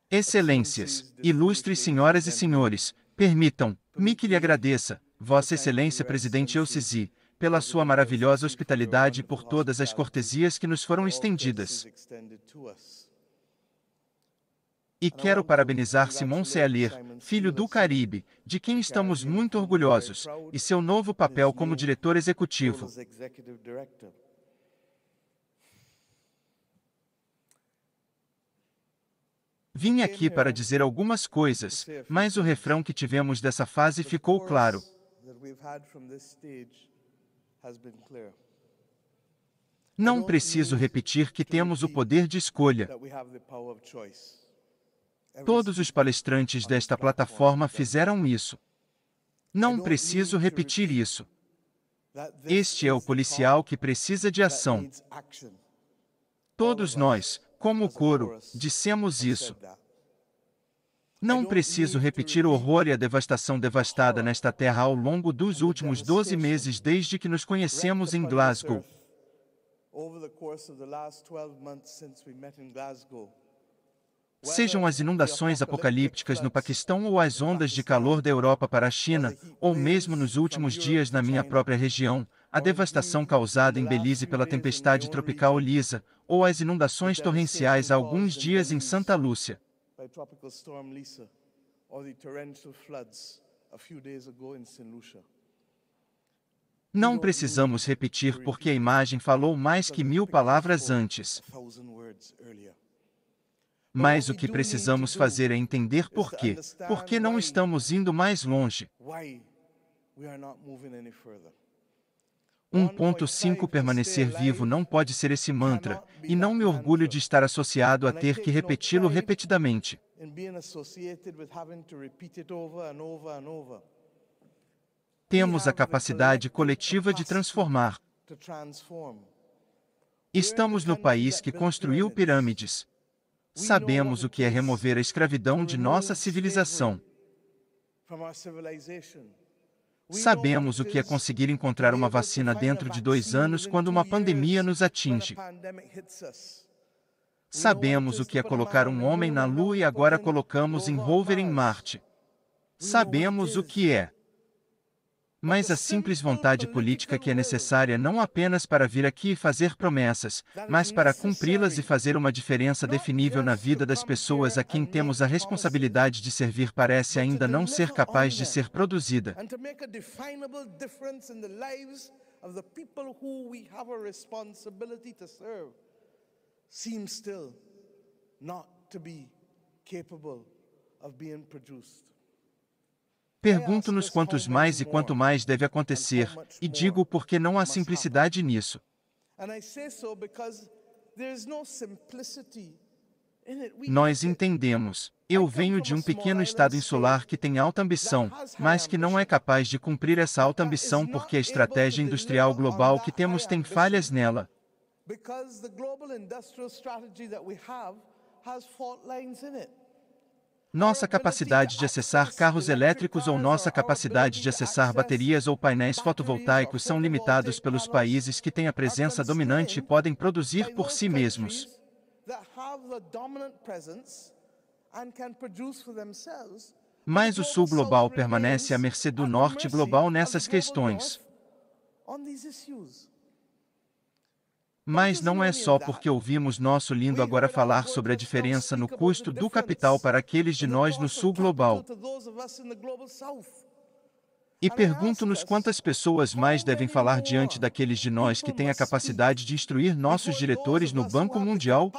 Excelências, ilustres senhoras e senhores, permitam-me que lhe agradeça, Vossa Excelência Presidente El-Sisi, pela sua maravilhosa hospitalidade e por todas as cortesias que nos foram estendidas. E quero parabenizar Simon Sealer, filho do Caribe, de quem estamos muito orgulhosos, e seu novo papel como diretor executivo. Vim aqui para dizer algumas coisas, mas o refrão que tivemos dessa fase ficou claro. Não preciso repetir que temos o poder de escolha. Todos os palestrantes desta plataforma fizeram isso. Não preciso repetir isso. Este é o policial que precisa de ação. Todos nós, como coro, dissemos isso. Não preciso repetir o horror e a devastação devastada nesta terra ao longo dos últimos 12 meses desde que nos conhecemos em Glasgow. Sejam as inundações apocalípticas no Paquistão ou as ondas de calor da Europa para a China, ou mesmo nos últimos dias na minha própria região, a devastação causada em Belize pela tempestade tropical Lisa, ou as inundações torrenciais há alguns dias em Santa Lúcia. Não precisamos repetir porque a imagem falou mais que 1000 palavras antes. Mas o que precisamos fazer é entender por quê. Por que não estamos indo mais longe? 1.5 Permanecer vivo não pode ser esse mantra, e não me orgulho de estar associado a ter que repeti-lo repetidamente. Temos a capacidade coletiva de transformar. Estamos no país que construiu pirâmides. Sabemos o que é remover a escravidão de nossa civilização. Sabemos o que é conseguir encontrar uma vacina dentro de 2 anos quando uma pandemia nos atinge. Sabemos o que é colocar um homem na Lua e agora colocamos um rover em Marte. Sabemos o que é. Mas a simples vontade política que é necessária não apenas para vir aqui e fazer promessas, mas para cumpri-las e fazer uma diferença definível na vida das pessoas a quem temos a responsabilidade de servir parece ainda não ser capaz de ser produzida. Pergunto-nos quantos mais e quanto mais deve acontecer, e digo porque não há simplicidade nisso. Nós entendemos. Eu venho de um pequeno estado insular que tem alta ambição, mas que não é capaz de cumprir essa alta ambição porque a estratégia industrial global que temos tem falhas nela. Nossa capacidade de acessar carros elétricos ou nossa capacidade de acessar baterias ou painéis fotovoltaicos são limitados pelos países que têm a presença dominante e podem produzir por si mesmos. Mas o Sul global permanece à mercê do Norte global nessas questões. Mas não é só porque ouvimos nosso lindo agora falar sobre a diferença no custo do capital para aqueles de nós no Sul global. E pergunto-nos quantas pessoas mais devem falar diante daqueles de nós que têm a capacidade de instruir nossos diretores no Banco Mundial?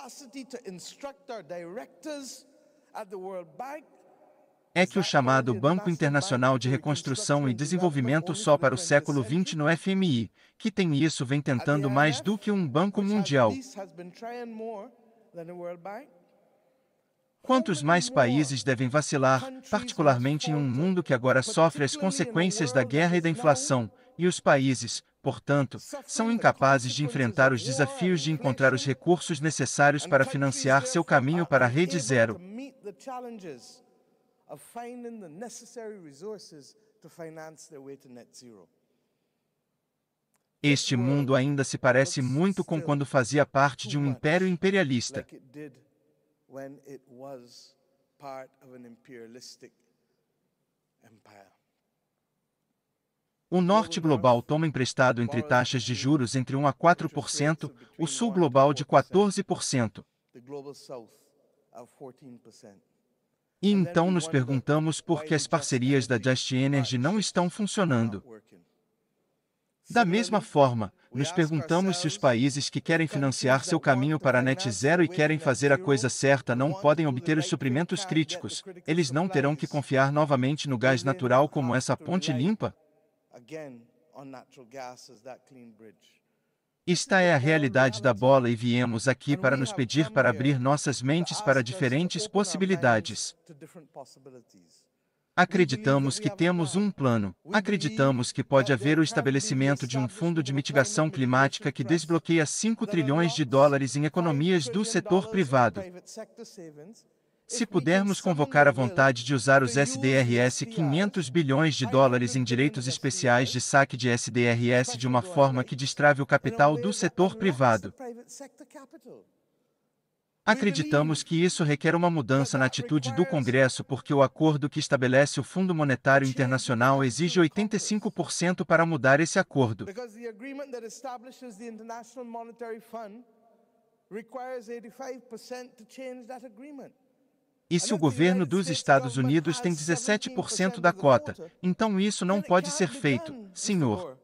É que o chamado Banco Internacional de Reconstrução e Desenvolvimento só para o século XX no FMI, que tem isso vem tentando mais do que um Banco Mundial. Quantos mais países devem vacilar, particularmente em um mundo que agora sofre as consequências da guerra e da inflação, e os países, portanto, são incapazes de enfrentar os desafios de encontrar os recursos necessários para financiar seu caminho para a rede zero? Este mundo ainda se parece muito com quando fazia parte de um império imperialista. O norte global toma emprestado entre taxas de juros entre 1 a 4%, o sul global de 14%. E então nos perguntamos por que as parcerias da Just Energy não estão funcionando. Da mesma forma, nos perguntamos se os países que querem financiar seu caminho para net zero e querem fazer a coisa certa não podem obter os suprimentos críticos, eles não terão que confiar novamente no gás natural como essa ponte limpa? Esta é a realidade da bola e viemos aqui para nos pedir para abrir nossas mentes para diferentes possibilidades. Acreditamos que temos um plano. Acreditamos que pode haver o estabelecimento de um fundo de mitigação climática que desbloqueia 5 trilhões de dólares em economias do setor privado. Se pudermos convocar a vontade de usar os SDRs 500 bilhões de dólares em direitos especiais de saque de SDRs de uma forma que destrave o capital do setor privado. Acreditamos que isso requer uma mudança na atitude do Congresso porque o acordo que estabelece o Fundo Monetário Internacional exige 85% para mudar esse acordo. E se o governo dos Estados Unidos tem 17% da cota, então isso não pode ser feito, senhor.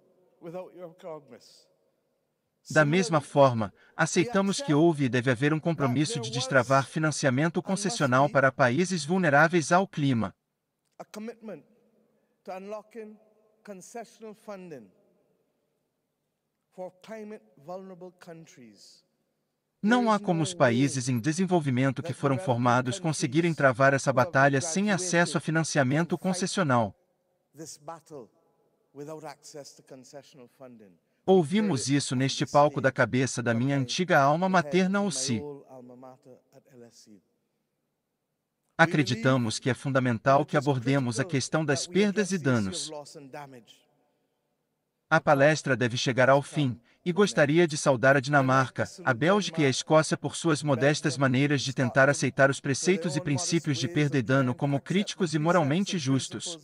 Da mesma forma, aceitamos que houve e deve haver um compromisso de destravar financiamento concessional para países vulneráveis ao clima. Não há como os países em desenvolvimento que foram formados conseguirem travar essa batalha sem acesso a financiamento concessional. Ouvimos isso neste palco da cabeça da minha antiga alma materna UC. Acreditamos que é fundamental que abordemos a questão das perdas e danos. A palestra deve chegar ao fim, e gostaria de saudar a Dinamarca, a Bélgica e a Escócia por suas modestas maneiras de tentar aceitar os preceitos e princípios de perda e dano como críticos e moralmente justos.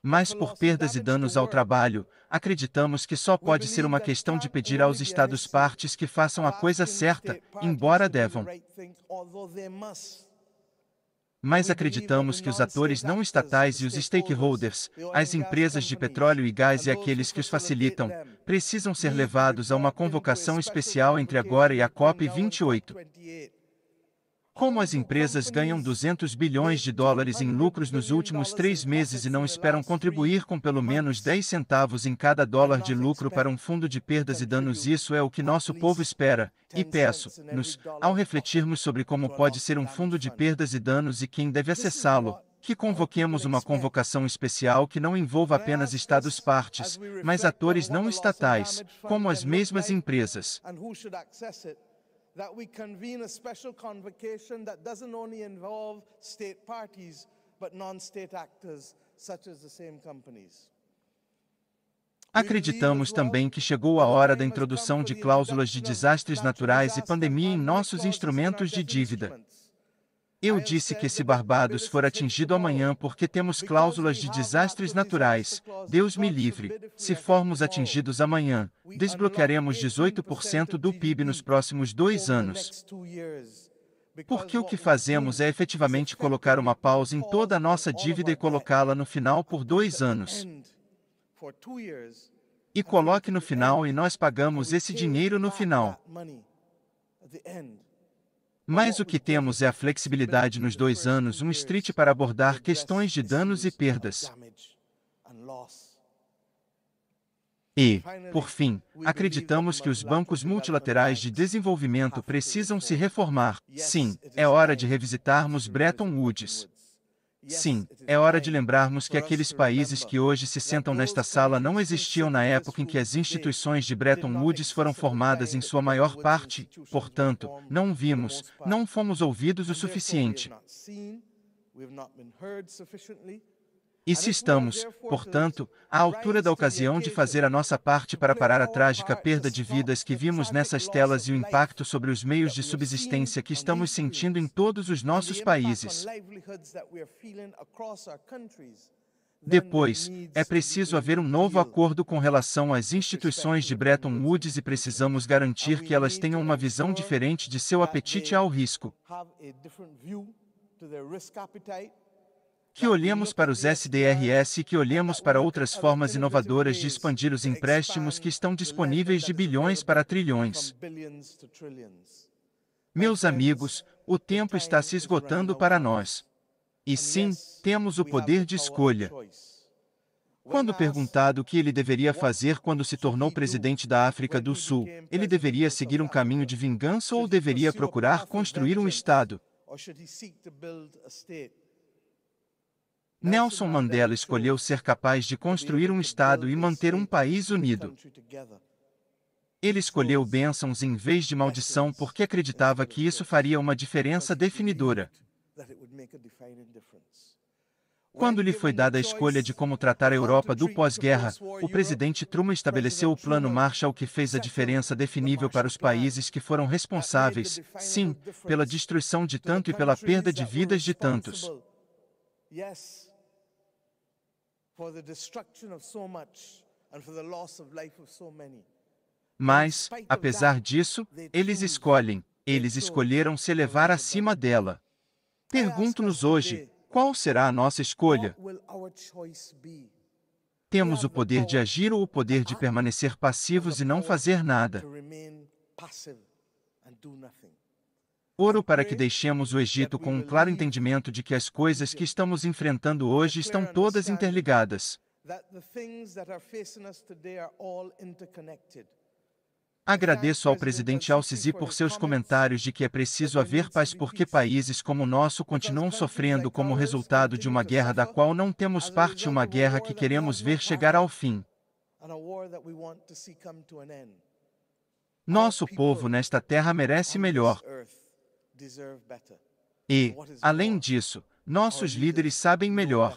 Mas por perdas e danos ao trabalho, acreditamos que só pode ser uma questão de pedir aos Estados-partes que façam a coisa certa, embora devam. Mas acreditamos que os atores não estatais e os stakeholders, as empresas de petróleo e gás e aqueles que os facilitam, precisam ser levados a uma convocação especial entre agora e a COP28. Como as empresas ganham 200 bilhões de dólares em lucros nos últimos 3 meses e não esperam contribuir com pelo menos 10 centavos em cada dólar de lucro para um fundo de perdas e danos, isso é o que nosso povo espera, e peço-nos, ao refletirmos sobre como pode ser um fundo de perdas e danos e quem deve acessá-lo, que convoquemos uma convocação especial que não envolva apenas Estados-partes, mas atores não estatais, como as mesmas empresas. That we convene a special convocation that doesn't only involve state parties, but non-state actors, such as the same companies. Acreditamos também que chegou a hora da introdução de cláusulas de desastres naturais e pandemia em nossos instrumentos de dívida. Eu disse que se Barbados for atingido amanhã porque temos cláusulas de desastres naturais, Deus me livre, se formos atingidos amanhã, desbloquearemos 18% do PIB nos próximos 2 anos. Porque o que fazemos é efetivamente colocar uma pausa em toda a nossa dívida e colocá-la no final por 2 anos. E coloque no final e nós pagamos esse dinheiro no final. Mas o que temos é a flexibilidade nos 2 anos, um street para abordar questões de danos e perdas. E, por fim, acreditamos que os bancos multilaterais de desenvolvimento precisam se reformar. Sim, é hora de revisitarmos Bretton Woods. Sim, é hora de lembrarmos que aqueles países que hoje se sentam nesta sala não existiam na época em que as instituições de Bretton Woods foram formadas em sua maior parte, portanto, não vimos, não fomos ouvidos o suficiente. E se estamos, portanto, à altura da ocasião de fazer a nossa parte para parar a trágica perda de vidas que vimos nessas telas e o impacto sobre os meios de subsistência que estamos sentindo em todos os nossos países. Depois, é preciso haver um novo acordo com relação às instituições de Bretton Woods e precisamos garantir que elas tenham uma visão diferente de seu apetite ao risco. Que olhemos para os SDRs e que olhemos para outras formas inovadoras de expandir os empréstimos que estão disponíveis de bilhões para trilhões. Meus amigos, o tempo está se esgotando para nós. E sim, temos o poder de escolha. Quando perguntado o que ele deveria fazer quando se tornou presidente da África do Sul, ele deveria seguir um caminho de vingança ou deveria procurar construir um Estado? Nelson Mandela escolheu ser capaz de construir um Estado e manter um país unido. Ele escolheu bênçãos em vez de maldição porque acreditava que isso faria uma diferença definidora. Quando lhe foi dada a escolha de como tratar a Europa do pós-guerra, o presidente Truman estabeleceu o Plano Marshall que fez a diferença definível para os países que foram responsáveis, sim, pela destruição de tanto e pela perda de vidas de tantos. Mas, apesar disso, eles escolheram se elevar acima dela. Pergunto-nos hoje, qual será a nossa escolha? Temos o poder de agir ou o poder de permanecer passivos e não fazer nada? Oro para que deixemos o Egito com um claro entendimento de que as coisas que estamos enfrentando hoje estão todas interligadas. Agradeço ao presidente Al-Sisi por seus comentários de que é preciso haver paz porque países como o nosso continuam sofrendo como resultado de uma guerra da qual não temos parte, uma guerra que queremos ver chegar ao fim. Nosso povo nesta terra merece melhor. E, além disso, nossos líderes sabem melhor.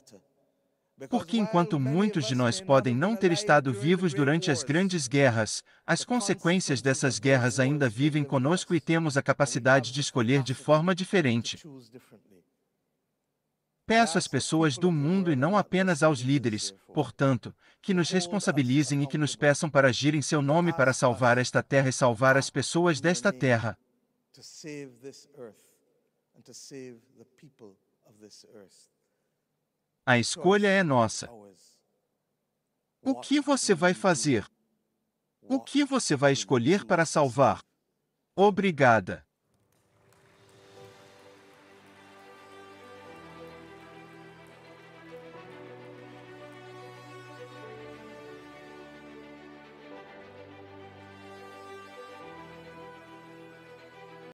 Porque enquanto muitos de nós podem não ter estado vivos durante as grandes guerras, as consequências dessas guerras ainda vivem conosco e temos a capacidade de escolher de forma diferente. Peço às pessoas do mundo e não apenas aos líderes, portanto, que nos responsabilizem e que nos peçam para agir em seu nome para salvar esta terra e salvar as pessoas desta terra. A escolha é nossa. O que você vai fazer? O que você vai escolher para salvar? Obrigada.